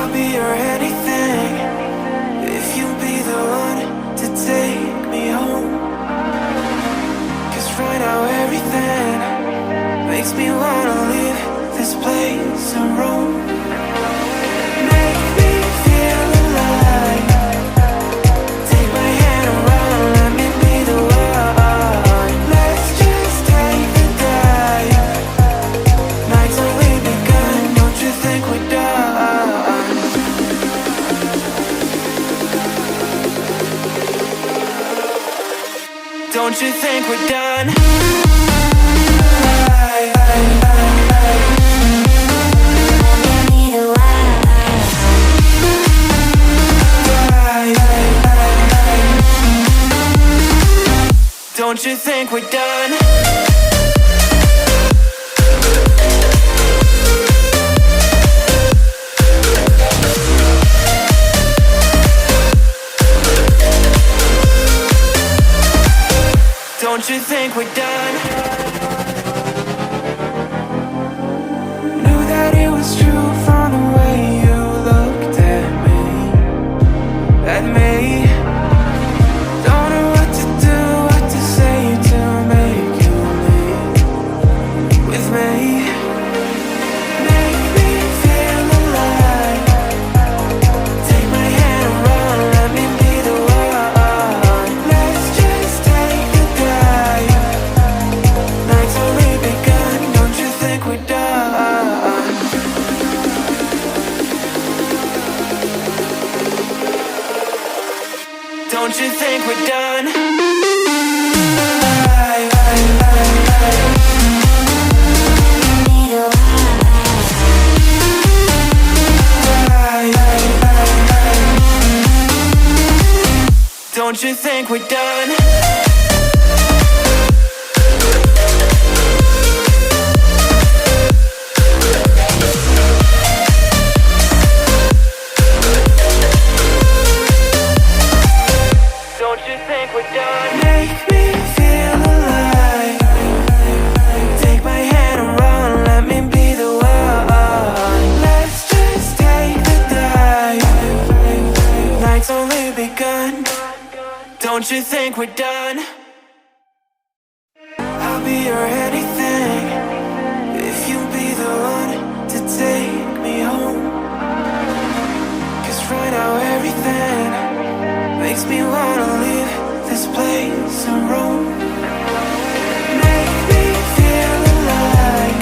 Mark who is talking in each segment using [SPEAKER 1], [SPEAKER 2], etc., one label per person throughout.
[SPEAKER 1] I'll be your anything if you'll be the one to take me home. 'Cause right now everything makes me wanna leave this place and roam. Make me feel alive. Take my hand around, let me be the one. Let's just take the dive. Night's only begun, don't you think we're done? Don't you think we're done? Don't you think we're done? Don't you think we're done? Knew that it was true from the way you looked at me. At me. Don't know what to do, what to say to make you leave with me. Make me feel alive. Take my hand around, let me be the one. Let's just take the dive. Night's only begun, don't you think we're done? Don't you think we're done? Don't you think we're done? Don't you think we're done? Make me feel alive. Take my hand around, let me be the one. Let's just take the dive. Night's only begun. Don't you think we're done? I'll be your anything if you'll be the one to take me home. 'Cause right now everything makes me wanna leave this place and roam. Make me feel alive.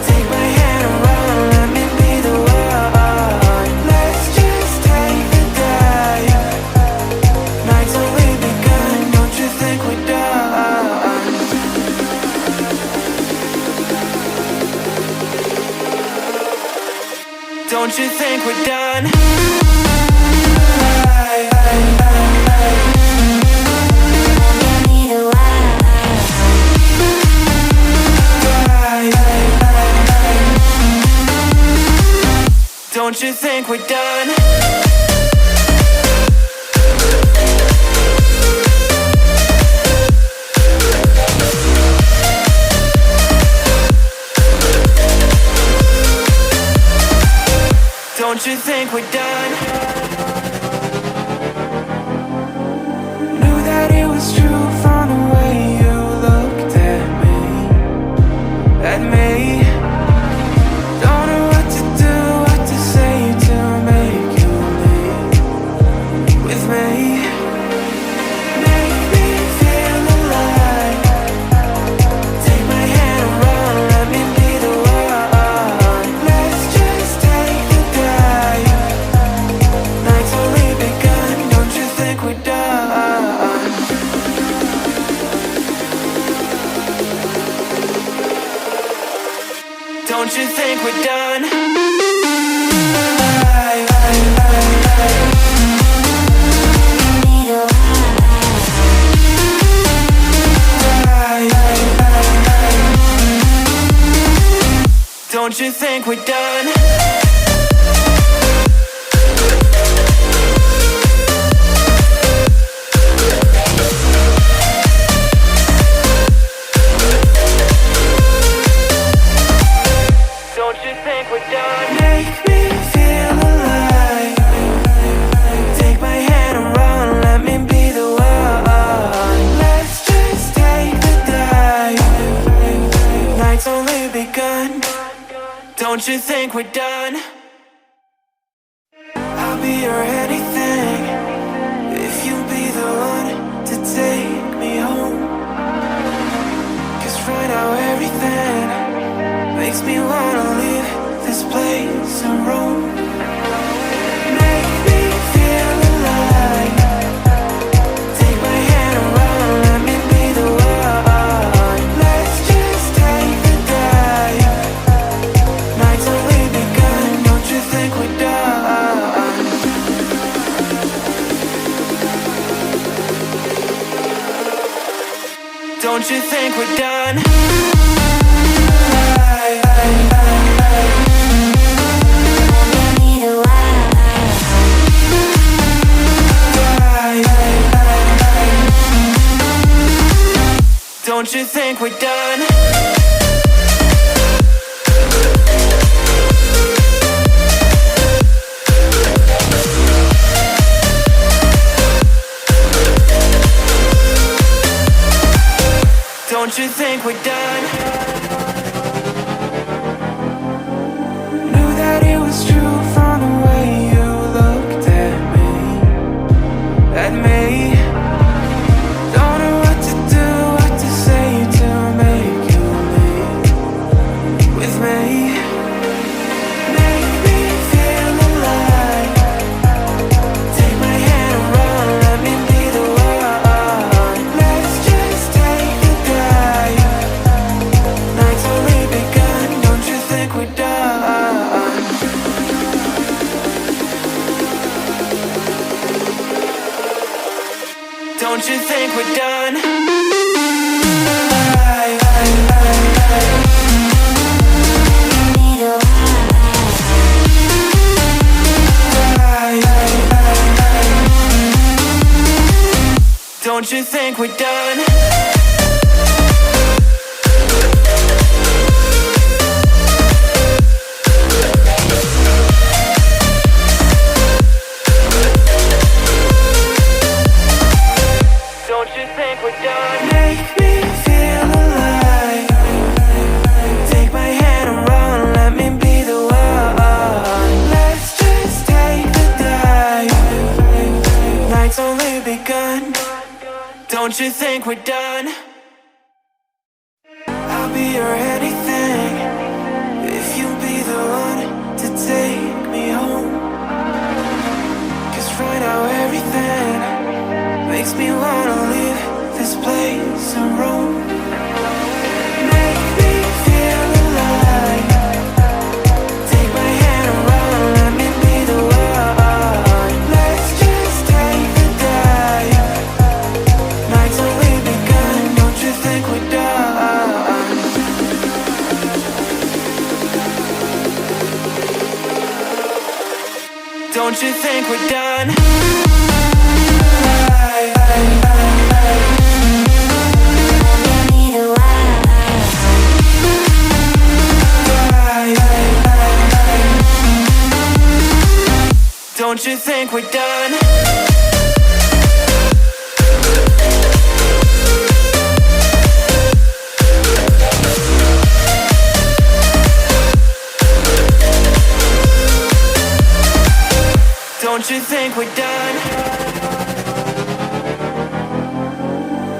[SPEAKER 1] Take my hand around, let me be the one. Let's just take the dive. Night's only begun, don't you think we're done? Don't you think we're done? Don't you think we're done? Don't you think we're done? Knew that it was true from the way you looked at me. At me. Don't know what to do, what to say to make you leave with me. Make me feel alive. Take my hand around, let me be the one. Let's just take the dive. Night's only begun, don't you think we're done? Don't you think we're done? Don't you think we're done? Don't you think we're done? Make me feel Don't you think we're done? I'll be your anything if you'll be the one to take me home. 'Cause right now everything makes me wanna leave this place and roam. Make me feel alive. Take my hand and run, let me be the one. Let's just take the dive. Night's only begun, don't you think we're done? Don't you think we're done? Don't you think we're done? Don't you think we're done? Knew that it was true from the way you looked at me. At me. Don't know what to do, what to say to make you leave with me. Make me feel alive. Take my hand and run, let me be the one. Let's just take the dive. Night's only begun, don't you think we're done? Don't you think we're done? Don't you think we're done? Don't you think we're done? Make me feel alive. Take my hand and run, let me be the one. Let's just take the dive. Night's only begun. Don't you think we're done? I'll be your anything if you'll be the one to take me home. 'Cause right now everything makes me wanna leave this place and roam. Make me feel alive. Take my hand and run, let me be the one. Let's just take the dive. Night's only begun, don't you think we're done? Don't you think we're done? Don't you think we're done? Don't you think we're done?